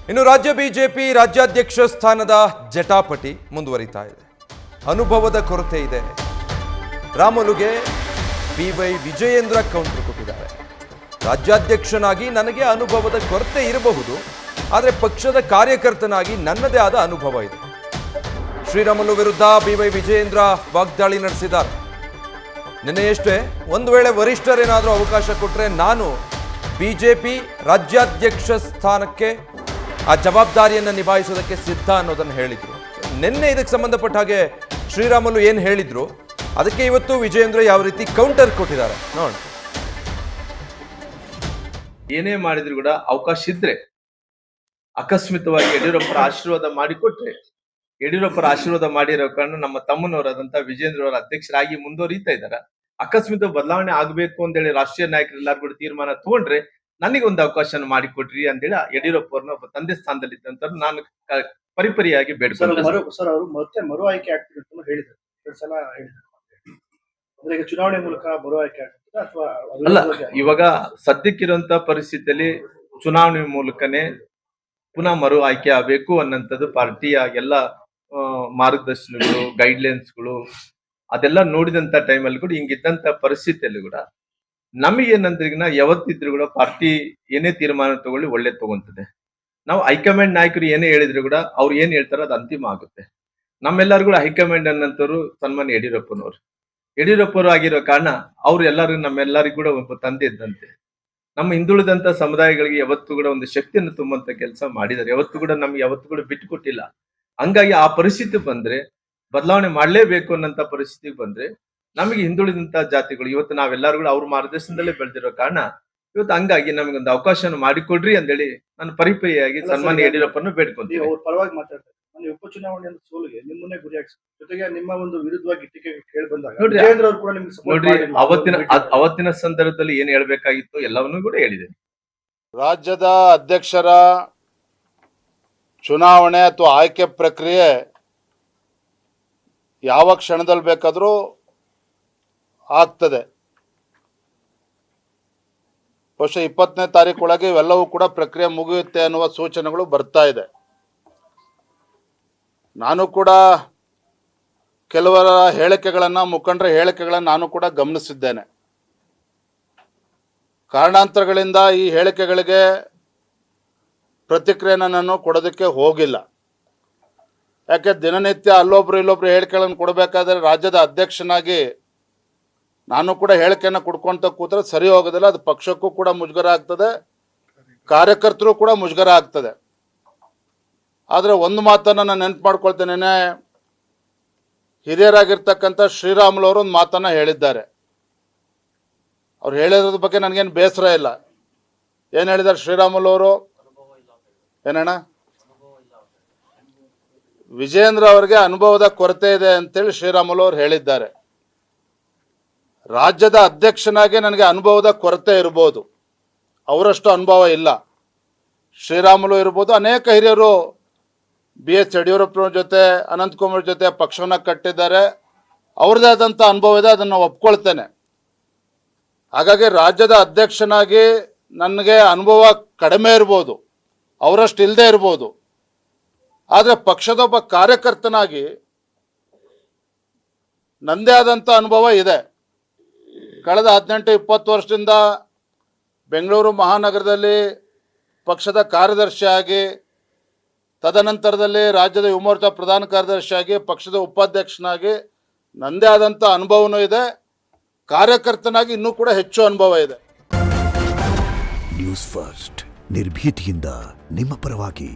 ಇನ್ನು ರಾಜ್ಯ ಬಿಜೆಪಿ ರಾಜ್ಯಾಧ್ಯಕ್ಷ ಸ್ಥಾನದ ಜಟಾಪಟಿ ಮುಂದುವರಿತಾ ಇದೆ. ಅನುಭವದ ಕೊರತೆ ಇದೆ. ರಾಮುಲುಗೆ BY ವಿಜಯೇಂದ್ರ ಕೌಂಟರ್ ಕೊಟ್ಟಿದ್ದಾರೆ. ರಾಜ್ಯಾಧ್ಯಕ್ಷನಾಗಿ ನನಗೆ ಅನುಭವದ ಕೊರತೆ ಇರಬಹುದು, ಆದರೆ ಪಕ್ಷದ ಕಾರ್ಯಕರ್ತನಾಗಿ ನನ್ನದೇ ಆದ ಅನುಭವ ಇದೆ. ಶ್ರೀರಾಮುಲು ವಿರುದ್ಧ BY ವಿಜಯೇಂದ್ರ ವಾಗ್ದಾಳಿ ನಡೆಸಿದ್ದಾರೆ. ನಿನ್ನೆಯಷ್ಟೇ ಒಂದು ವೇಳೆ ವರಿಷ್ಠರೇನಾದರೂ ಅವಕಾಶ ಕೊಟ್ಟರೆ ನಾನು ಬಿಜೆಪಿ ರಾಜ್ಯಾಧ್ಯಕ್ಷ ಸ್ಥಾನಕ್ಕೆ ಆ ಜವಾಬ್ದಾರಿಯನ್ನು ನಿಭಾಯಿಸೋದಕ್ಕೆ ಸಿದ್ಧ ಅನ್ನೋದನ್ನು ಹೇಳಿದರು. ನಿನ್ನೆ ಇದಕ್ಕೆ ಸಂಬಂಧಪಟ್ಟ ಹಾಗೆ ಶ್ರೀರಾಮುಲು ಏನು ಹೇಳಿದ್ರು ಅದಕ್ಕೆ ಇವತ್ತು ವಿಜಯೇಂದ್ರ ಯಾವ ರೀತಿ ಕೌಂಟರ್ ಕೊಟ್ಟಿದ್ದಾರೆ ನೋಡಿ. ಏನೇ ಮಾಡಿದ್ರು ಕೂಡ ಅವಕಾಶ ಇದ್ರೆ ಅಕಸ್ಮಿತವಾಗಿ ಯಡಿಯೂರಪ್ಪರ ಆಶೀರ್ವಾದ ಮಾಡಿಕೊಟ್ರೆ, ಯಡಿಯೂರಪ್ಪರ ಆಶೀರ್ವಾದ ಮಾಡಿರೋ ಕಾರಣ ನಮ್ಮ ತಮ್ಮನವರಾದಂತಹ ವಿಜಯೇಂದ್ರ ಅವರ ಅಧ್ಯಕ್ಷರಾಗಿ ಮುಂದುವರಿತಾ ಇದ್ದಾರೆ. ಅಕಸ್ಮಿತ ಬದಲಾವಣೆ ಆಗಬೇಕು ಅಂತೇಳಿ ರಾಷ್ಟ್ರೀಯ ನಾಯಕರೆಲ್ಲರೂ ಕೂಡ ತೀರ್ಮಾನ ತಗೊಂಡ್ರೆ ನನಗೆ ಒಂದು ಅವಕಾಶ ಮಾಡಿಕೊಟ್ರಿ ಅಂತೇಳಿ ಯಡಿಯೂರಪ್ಪ ಅವ್ರನ್ನ ಒಬ್ಬ ತಂದೆ ಸ್ಥಾನದಲ್ಲಿ ಇದ್ದಂತ ನಾನು ಪರಿಪರಿಯಾಗಿ ಬೇಡ್ಕೊಂಡೆ. ಸರ್ ಅವರು ಮತ್ತೆ ಮರು ಆಯ್ಕೆ ಆಗ್ತಿದೆ ಅಂತ ಹೇಳಿದ್ರು, 2 ಸಲ ಹೇಳಿದ್ರು. ಅಂದ್ರೆ ಈಗ ಚುನಾವಣೆ ಮೂಲಕ ಮರು ಆಯ್ಕೆ ಆಗ್ತದೆ ಅಥವಾ ಅಲ್ಲ, ಇವಾಗ ಸದ್ಯಕ್ಕಿರುವಂತ ಪರಿಸ್ಥಿತಿಯಲ್ಲಿ ಚುನಾವಣೆ ಮೂಲಕನೇ ಪುನಃ ಮರು ಆಯ್ಕೆ ಆಗಬೇಕು ಅನ್ನೋಂಥದ್ದು ಪಾರ್ಟಿಯ ಎಲ್ಲ ಮಾರ್ಗದರ್ಶನಗಳು, ಗೈಡ್ಲೈನ್ಸ್ಗಳು ಅದೆಲ್ಲ ನೋಡಿದಂತ ಟೈಮಲ್ಲಿ ಕೂಡ ಹಿಂಗಿದ್ದಂತ ಪರಿಸ್ಥಿತಿಯಲ್ಲಿ ಕೂಡ ನಮಗೇನಂದ್ರೆ ಈಗ ಯಾವತ್ತಿದ್ರು ಕೂಡ ಪಾರ್ಟಿ ಏನೇ ತೀರ್ಮಾನ ತಗೊಳ್ಳಿ ಒಳ್ಳೆ ತಗೊಂತದೆ. ನಾವು ಹೈಕಮಾಂಡ್ ನಾಯಕರು ಏನೇ ಹೇಳಿದ್ರು ಕೂಡ ಅವ್ರು ಏನ್ ಹೇಳ್ತಾರೋ ಅದು ಅಂತಿಮ ಆಗುತ್ತೆ. ನಮ್ಮೆಲ್ಲರೂ ಕೂಡ ಹೈಕಮಾಂಡ್ ಅನ್ನಂತವ್ರು ಸನ್ಮಾನ್ಯ ಯಡಿಯೂರಪ್ಪರು ಆಗಿರೋ ಕಾರಣ ಅವ್ರು ಎಲ್ಲರೂ ನಮ್ಮೆಲ್ಲರಿಗೂ ಕೂಡ ಒಬ್ಬ ತಂದೆ ಇದ್ದಂತೆ. ನಮ್ಮ ಹಿಂದುಳಿದಂತ ಸಮುದಾಯಗಳಿಗೆ ಯಾವತ್ತೂ ಕೂಡ ಒಂದು ಶಕ್ತಿಯನ್ನು ತುಂಬುವಂತ ಕೆಲಸ ಮಾಡಿದ್ದಾರೆ. ಯಾವತ್ತೂ ಕೂಡ ನಮ್ಗೆ ಯಾವತ್ತೂ ಕೂಡ ಬಿಟ್ಟು ಕೊಟ್ಟಿಲ್ಲ. ಹಂಗಾಗಿ ಆ ಪರಿಸ್ಥಿತಿ ಬಂದ್ರೆ, ಬದಲಾವಣೆ ಮಾಡ್ಲೇಬೇಕು ಅನ್ನೋಂತ ಪರಿಸ್ಥಿತಿಗೆ ಬಂದ್ರೆ ನಮಗೆ ಹಿಂದುಳಿದಂತ ಜಾತಿಗಳು ಇವತ್ತು ನಾವೆಲ್ಲರೂ ಕೂಡ ಅವ್ರ ಮಾರ್ಗದರ್ಶನದಲ್ಲೇ ಬೆಳೆದಿರೋ ಕಾರಣ ಇವತ್ತು ಹಂಗಾಗಿ ನಮಗೊಂದು ಅವಕಾಶ ಮಾಡಿಕೊಡ್ರಿ ಅಂತೇಳಿ ನಾನು ಪರಿಪರಿಯಾಗಿ ಸನ್ಮಾನ್ಯ ಯಡಿಯೂರಪ್ಪನ ಬೇಡ್ಕೊಂತೀವಿ. ಅವ್ರ ಪರವಾಗಿ ಮಾತಾಡ್ತಾರೆ. ನಾನು ಉಪಚುನಾವಣೆ ಸೋಲಿಗೆ ನಿಮ್ಮನ್ನೇ ಗುರಿ ಹಾಕಿಸಿ ಜೊತೆಗೆ ನಿಮ್ಮ ಒಂದು ವಿರುದ್ಧವಾಗಿ ಟೀಕೆ ಕೇಳಿ ಬಂದಾಗ ವಿಜಯೇಂದ್ರ ಅವರು ಕೂಡ ನಿಮ್ಗೆ ಸಪೋರ್ಟ್ ನೋಡ್ರಿ, ಅವತ್ತಿನ ಸಂದರ್ಭದಲ್ಲಿ ಏನ್ ಹೇಳ್ಬೇಕಾಗಿತ್ತು ಎಲ್ಲವನ್ನೂ ಕೂಡ ಹೇಳಿದೆ. ರಾಜ್ಯದ ಅಧ್ಯಕ್ಷರ ಚುನಾವಣೆ ಅಥವಾ ಆಯ್ಕೆ ಪ್ರಕ್ರಿಯೆ ಯಾವ ಕ್ಷಣದಲ್ಲಿ ಬೇಕಾದರೂ ಆಗ್ತದೆ. ಬಹುಶಃ 20ನೇ ತಾರೀಕು ಒಳಗೆ ಇವೆಲ್ಲವೂ ಕೂಡ ಪ್ರಕ್ರಿಯೆ ಮುಗಿಯುತ್ತೆ ಅನ್ನುವ ಸೂಚನೆಗಳು ಬರ್ತಾ ಇದೆ. ನಾನು ಕೂಡ ಕೆಲವರ ಹೇಳಿಕೆಗಳನ್ನು, ಮುಖಂಡರ ಹೇಳಿಕೆಗಳನ್ನು ನಾನು ಕೂಡ ಗಮನಿಸಿದ್ದೇನೆ. ಕಾರಣಾಂತರಗಳಿಂದ ಈ ಹೇಳಿಕೆಗಳಿಗೆ ಪ್ರತಿಕ್ರಿಯೆಯನ್ನು ನಾನು ಕೊಡೋದಕ್ಕೆ ಹೋಗಿಲ್ಲ. ಯಾಕೆ ದಿನನಿತ್ಯ ಅಲ್ಲೊಬ್ರು ಇಲ್ಲೊಬ್ರು ಹೇಳಿಕೆಗಳನ್ನು ಕೊಡಬೇಕಾದ್ರೆ ರಾಜ್ಯದ ಅಧ್ಯಕ್ಷನಾಗಿ ನಾನು ಕೂಡ ಹೇಳಿಕೆಯನ್ನು ಕೊಡ್ಕೊಂತ ಕೂತ್ರೆ ಸರಿ ಹೋಗೋದಿಲ್ಲ. ಅದು ಪಕ್ಷಕ್ಕೂ ಕೂಡ ಮುಜುಗರ ಆಗ್ತದೆ, ಕಾರ್ಯಕರ್ತರು ಕೂಡ ಮುಜುಗರ ಆಗ್ತದೆ. ಆದರೆ ಒಂದು ಮಾತನ್ನು ನಾನು ನೆನಪು ಮಾಡ್ಕೊಳ್ತೇನೆ. ಹಿರಿಯರಾಗಿರ್ತಕ್ಕಂಥ ಶ್ರೀರಾಮುಲು ಅವರು ಒಂದು ಮಾತನ್ನು ಹೇಳಿದ್ದಾರೆ. ಅವ್ರು ಹೇಳಿರೋದ್ರ ಬಗ್ಗೆ ನನಗೇನು ಬೇಸರ ಇಲ್ಲ. ಏನು ಹೇಳಿದ್ದಾರೆ ಶ್ರೀರಾಮುಲು ಅವರು? ಏನಣ್ಣ? ವಿಜಯೇಂದ್ರ ಅವರಿಗೆ ಅನುಭವದ ಕೊರತೆ ಇದೆ ಅಂತೇಳಿ ಶ್ರೀರಾಮುಲು ಅವರು ಹೇಳಿದ್ದಾರೆ. ರಾಜ್ಯದ ಅಧ್ಯಕ್ಷನಾಗಿ ನನಗೆ ಅನುಭವದ ಕೊರತೆ ಇರ್ಬೋದು, ಅವರಷ್ಟು ಅನುಭವ ಇಲ್ಲ. ಶ್ರೀರಾಮುಲು ಇರ್ಬೋದು, ಅನೇಕ ಹಿರಿಯರು BS ಯಡಿಯೂರಪ್ಪನ ಜೊತೆ, ಅನಂತಕುಮಾರ್ ಜೊತೆ ಪಕ್ಷವನ್ನು ಕಟ್ಟಿದ್ದಾರೆ. ಅವ್ರದ್ದೇ ಆದಂಥ ಅನುಭವ ಇದೆ, ಅದನ್ನು ಒಪ್ಕೊಳ್ತೇನೆ. ಹಾಗಾಗಿ ರಾಜ್ಯದ ಅಧ್ಯಕ್ಷನಾಗಿ ನನಗೆ ಅನುಭವ ಕಡಿಮೆ ಇರ್ಬೋದು, ಅವರಷ್ಟು ಇಲ್ಲದೆ ಇರ್ಬೋದು. ಆದರೆ ಪಕ್ಷದೊಬ್ಬ ಕಾರ್ಯಕರ್ತನಾಗಿ ನನ್ನದೇ ಆದಂಥ ಅನುಭವ ಇದೆ. ಕಳೆದ 18-20 ವರ್ಷದಿಂದ ಬೆಂಗಳೂರು ಮಹಾನಗರದಲ್ಲಿ ಪಕ್ಷದ ಕಾರ್ಯದರ್ಶಿಯಾಗಿ, ತದನಂತರದಲ್ಲಿ ರಾಜ್ಯದ ಯುವ ಮೋರ್ಚಾ ಪ್ರಧಾನ ಕಾರ್ಯದರ್ಶಿಯಾಗಿ, ಪಕ್ಷದ ಉಪಾಧ್ಯಕ್ಷನಾಗಿ ನನ್ನದೇ ಆದಂಥ ಅನುಭವನೂ ಇದೆ. ಕಾರ್ಯಕರ್ತನಾಗಿ ಇನ್ನೂ ಕೂಡ ಹೆಚ್ಚು ಅನುಭವ ಇದೆ. ನ್ಯೂಸ್ ಫಸ್ಟ್, ನಿರ್ಭೀತಿಯಿಂದ ನಿಮ್ಮ ಪರವಾಗಿ.